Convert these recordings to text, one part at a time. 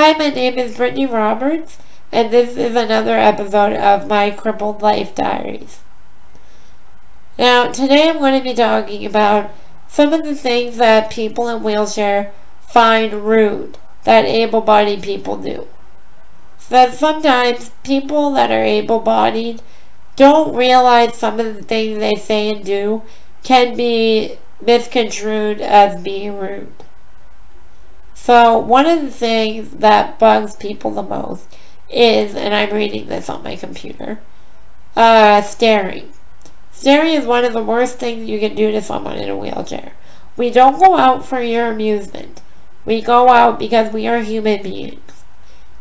Hi, my name is Brittany Roberts, and this is another episode of my Crippled Life Diaries. Now, today I'm going to be talking about some of the things that people in wheelchair find rude that able-bodied people do. So that sometimes people that are able-bodied don't realize some of the things they say and do can be misconstrued as being rude. So one of the things that bugs people the most is, and I'm reading this on my computer, staring. Staring is one of the worst things you can do to someone in a wheelchair. We don't go out for your amusement. We go out because we are human beings.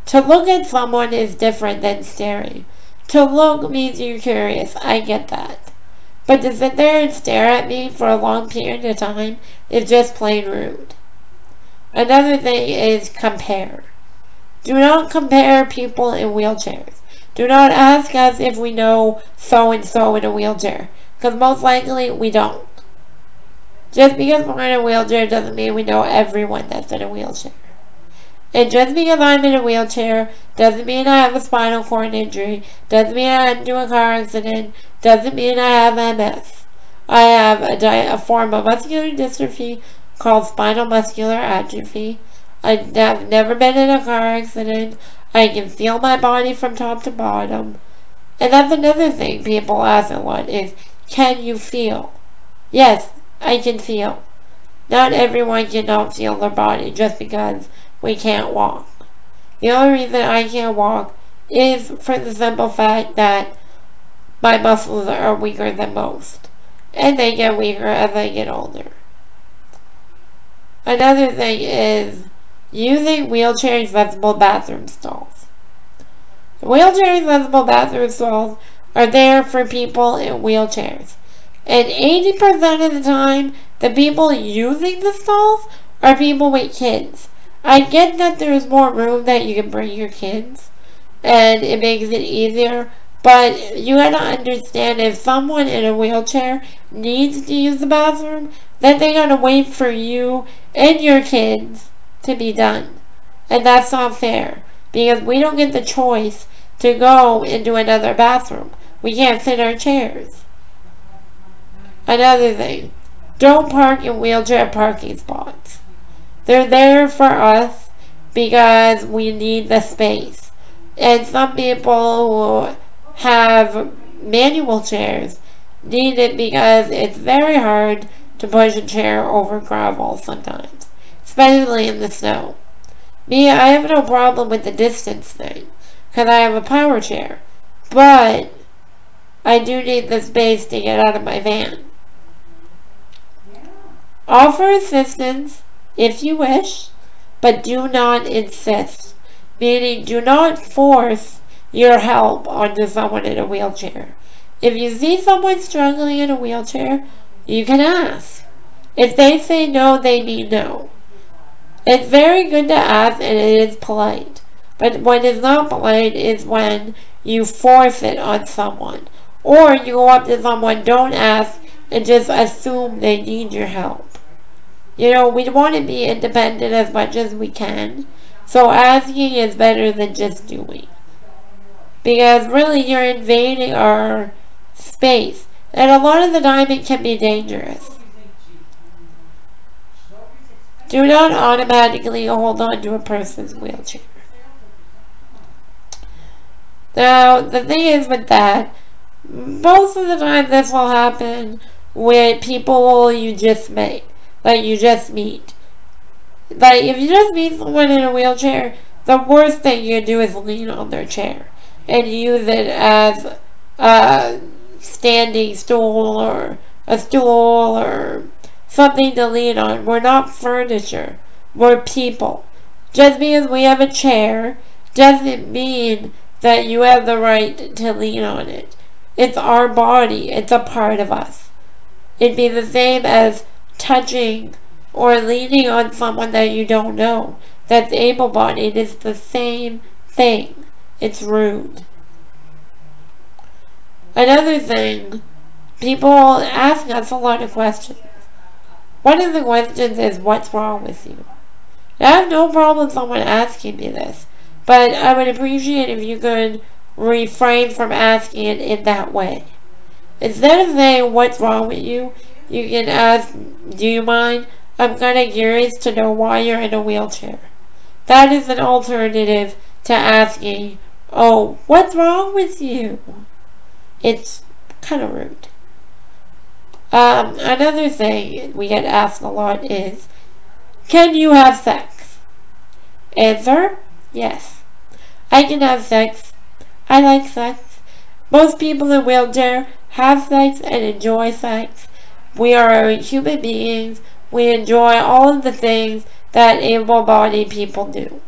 To look at someone is different than staring. To look means you're curious. I get that. But to sit there and stare at me for a long period of time is just plain rude. Another thing is compare. Do not compare people in wheelchairs. Do not ask us if we know so-and-so in a wheelchair, because most likely we don't. Just because we're in a wheelchair doesn't mean we know everyone that's in a wheelchair. And just because I'm in a wheelchair doesn't mean I have a spinal cord injury, doesn't mean I had into a car accident, doesn't mean I have MS. I have a form of muscular dystrophy called spinal muscular atrophy. I have never been in a car accident. I can feel my body from top to bottom. And that's another thing people ask a lot is, can you feel? Yes, I can feel. Not everyone cannot feel their body just because we can't walk. The only reason I can't walk is for the simple fact that my muscles are weaker than most. And they get weaker as I get older. Another thing is using wheelchair-accessible bathroom stalls. Wheelchair-accessible bathroom stalls are there for people in wheelchairs. And 80% of the time, the people using the stalls are people with kids. I get that there's more room that you can bring your kids, and it makes it easier. But you gotta understand, if someone in a wheelchair needs to use the bathroom, then they gotta wait for you and your kids to be done. And that's not fair, because we don't get the choice to go into another bathroom. We can't fit our chairs. Another thing, don't park in wheelchair parking spots. They're there for us because we need the space. And some people who have manual chairs need it because it's very hard to push a chair over gravel sometimes, especially in the snow. Me, I have no problem with the distance thing because I have a power chair, but I do need the space to get out of my van. Offer assistance if you wish, but do not insist, meaning do not force your help onto someone in a wheelchair. If you see someone struggling in a wheelchair, you can ask. If they say no, they mean no. It's very good to ask, and it is polite. But what is not polite is when you force it on someone. Or you go up to someone, don't ask, and just assume they need your help. You know, we want to be independent as much as we can. So asking is better than just doing. Because really you're invading our space. And a lot of the time it can be dangerous. Do not automatically hold on to a person's wheelchair. Now, the thing is with that, most of the time this will happen with people you just meet. Like you just meet. Like if you just meet someone in a wheelchair, the worst thing you do is lean on their chair and use it as a standing stool or a stool or something to lean on. We're not furniture. We're people. Just because we have a chair doesn't mean that you have the right to lean on it. It's our body. It's a part of us. It'd be the same as touching or leaning on someone that you don't know that's able-bodied. It's the same thing. It's rude. Another thing, people ask us a lot of questions. One of the questions is, what's wrong with you? I have no problem someone asking me this, but I would appreciate if you could refrain from asking it in that way. Instead of saying, what's wrong with you, you can ask, do you mind? I'm kind of curious to know why you're in a wheelchair. That is an alternative to asking, oh, what's wrong with you? It's kind of rude. Another thing we get asked a lot is, can you have sex? Answer, yes. I can have sex. I like sex. Most people in wheelchair have sex and enjoy sex. We are human beings. We enjoy all of the things that able-bodied people do.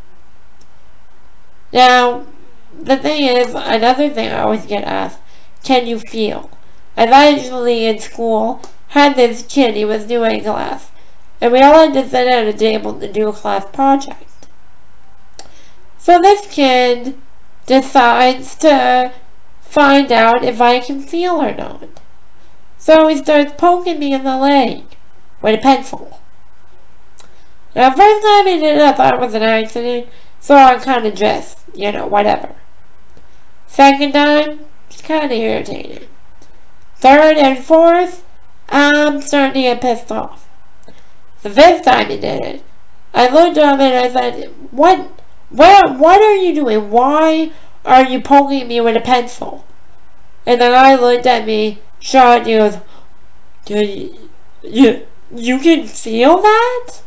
Now, the thing is, another thing I always get asked, can you feel? I've actually in school had this kid, he was doing class, and we all had to sit at a table to do a class project. So this kid decides to find out if I can feel or not. So he starts poking me in the leg with a pencil. Now, first time he did it, I thought it was an accident, so I kind of just, whatever. Second time, it's kind of irritated. Third and fourth, I'm starting to get pissed off. The fifth time he did it, I looked at him and I said, what are you doing? Why are you poking me with a pencil? And the guy looked at me, shocked, he goes, you can feel that?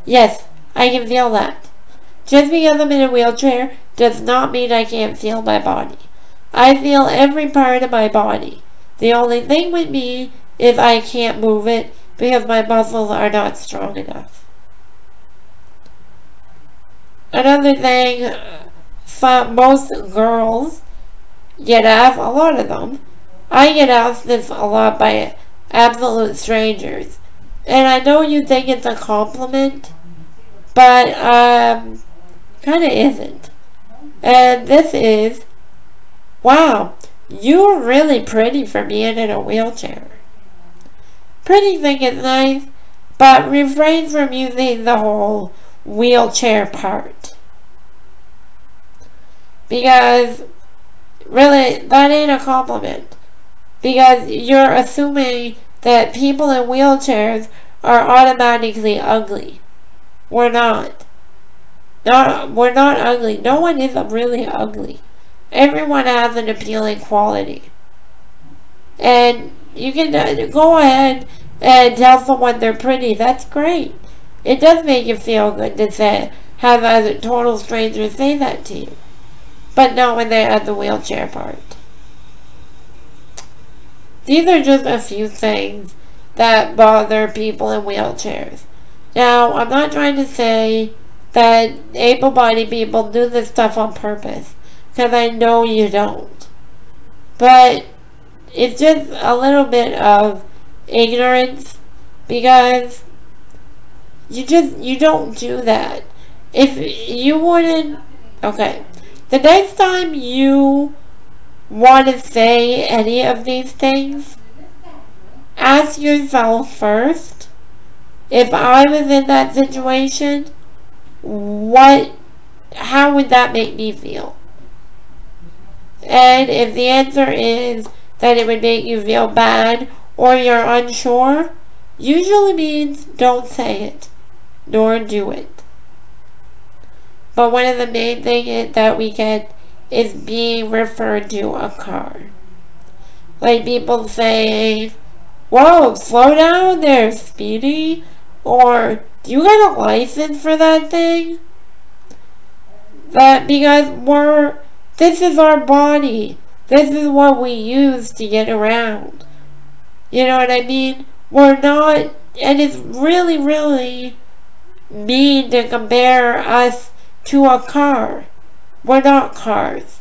Yes, I can feel that. Just because I'm in a wheelchair does not mean I can't feel my body. I feel every part of my body. The only thing with me is I can't move it because my muscles are not strong enough. Another thing, most girls get asked, a lot of them, I get asked this a lot by absolute strangers. And I know you think it's a compliment, but kind of isn't. And this is, wow, you're really pretty for being in a wheelchair. Pretty thing is nice, but refrain from using the whole wheelchair part. Because, really, that ain't a compliment. Because you're assuming that people in wheelchairs are automatically ugly. We're not. We're not ugly. No one is really ugly. Everyone has an appealing quality. And you can go ahead and tell someone they're pretty. That's great. It does make you feel good to have a total stranger say that to you. But not when they add the wheelchair part. These are just a few things that bother people in wheelchairs. Now, I'm not trying to say that able-bodied people do this stuff on purpose, because I know you don't. But it's just a little bit of ignorance, because you don't do that. If you wouldn't, okay, the next time you want to say any of these things, ask yourself first, if I was in that situation, how would that make me feel? And if the answer is that it would make you feel bad or you're unsure, usually means don't say it, nor do it. But one of the main things that we get is being referred to a car. Like people saying, whoa, slow down there, Speedy. Or, do you got a license for that thing? Because this is our body. This is what we use to get around. You know what I mean? We're not, and it's really, really mean to compare us to a car. We're not cars.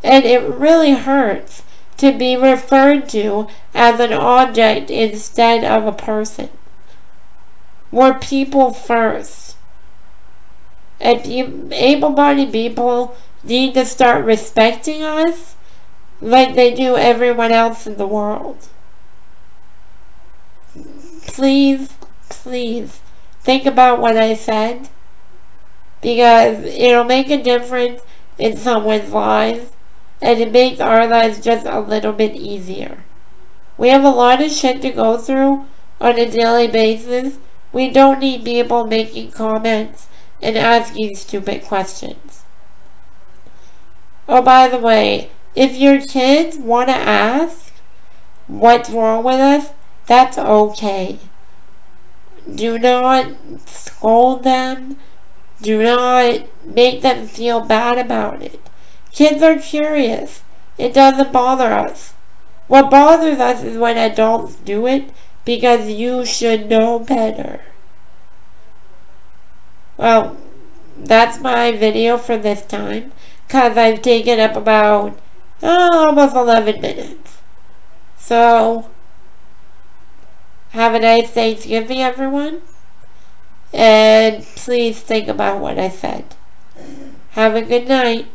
And it really hurts to be referred to as an object instead of a person. We're people first. And able-bodied people need to start respecting us like they do everyone else in the world. Please, please, think about what I said, because it'll make a difference in someone's lives, and it makes our lives just a little bit easier. We have a lot of shit to go through on a daily basis. We don't need people making comments and asking stupid questions. Oh, by the way, if your kids want to ask what's wrong with us, that's okay. Do not scold them. Do not make them feel bad about it. Kids are curious. It doesn't bother us. What bothers us is when adults do it, because you should know better. Well, that's my video for this time, because I've taken up about almost 11 minutes. So, have a nice Thanksgiving, everyone. And please think about what I said. Have a good night.